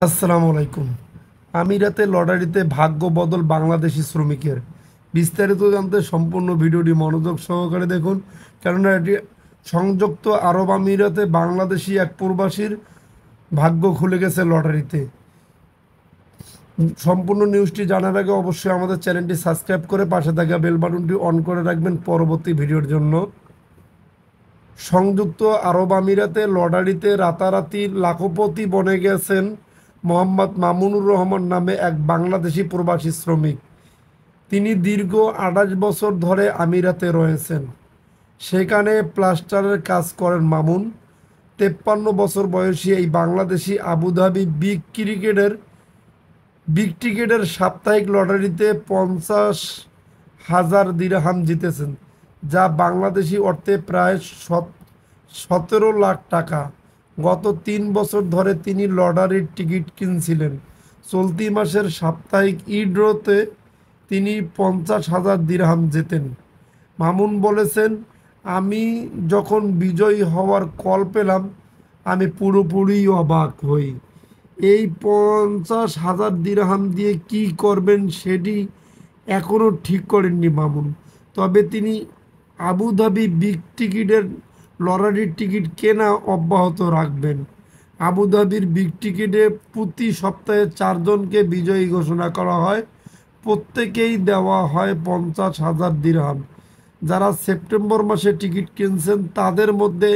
আসসালামু আলাইকুম। আমিরাতে লটারিতে ভাগ্য বদল বাংলাদেশি শ্রমিকের। বিস্তারিত জানতে সম্পূর্ণ ভিডিওটি মনোযোগ সহকারে দেখুন, কেননা এটি সংযুক্ত আরব আমিরাতে বাংলাদেশি এক প্রবাসীর ভাগ্য খুলে গেছে লটারিতে। সম্পূর্ণ নিউজটি জানার আগে অবশ্যই আমাদের চ্যানেলটি সাবস্ক্রাইব করে পাশে থাকা বেল বাটনটি অন করে রাখবেন পরবর্তী ভিডিওর জন্য। সংযুক্ত আরব আমিরাতে লটারিতে রাতারাতি লাখপতি বনে গেছেন মোহাম্মদ মামুনুর রহমান নামে এক বাংলাদেশি প্রবাসী শ্রমিক। তিনি দীর্ঘ ২৮ বছর ধরে আমিরাতে রয়েছেন। সেখানে প্লাস্টারের কাজ করেন মামুন। ৫৩ বছর বয়সী এই বাংলাদেশি আবুধাবি বিগ টিকেটের সাপ্তাহিক লটারিতে ৫০,০০০ দিরহাম জিতেছেন, যা বাংলাদেশি অর্থে প্রায় ১৭ লাখ টাকা। গত ৩ বছর ধরে তিনি লটারির টিকিট কিনছিলেন। চলতি মাসের সাপ্তাহিক ড্রতে তিনি ৫০,০০০ দিরহাম জেতেন। মামুন বলেছেন, আমি যখন বিজয়ী হওয়ার কল পেলাম, আমি পুরোপুরি অবাক হই। এই ৫০,০০০ দিরহাম দিয়ে কি করবেন সেটি এখনও ঠিক করেননি মামুন। তবে তিনি আবুধাবি বিগ টিকিটের লটারির টিকিট কেনা অব্যাহত রাখবেন। আবুধাবির বিগ টিকিটে প্রতি সপ্তাহে ৪ জনকে বিজয়ী ঘোষণা করা হয়। প্রত্যেকেই দেওয়া হয় ৫০,০০০ দিরহাম। যারা সেপ্টেম্বর মাসে টিকিট কিনছেন তাদের মধ্যে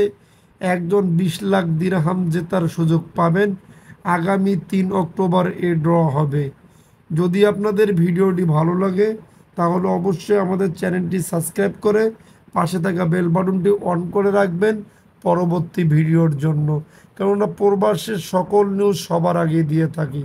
একজন ২০ লাখ দিরহাম জেতার সুযোগ পাবেন। আগামী ৩ অক্টোবর ড্র হবে। যদি আপনাদের ভিডিওটি ভালো লাগে তাহলে অবশ্যই আমাদের চ্যানেলটি সাবস্ক্রাইব করে পাশে থাকা বেল বাটনটি অন করে রাখবেন পরবর্তী ভিডিওর জন্য, কেননা প্রবাসের সকল নিউজ সবার আগে দিয়ে থাকি।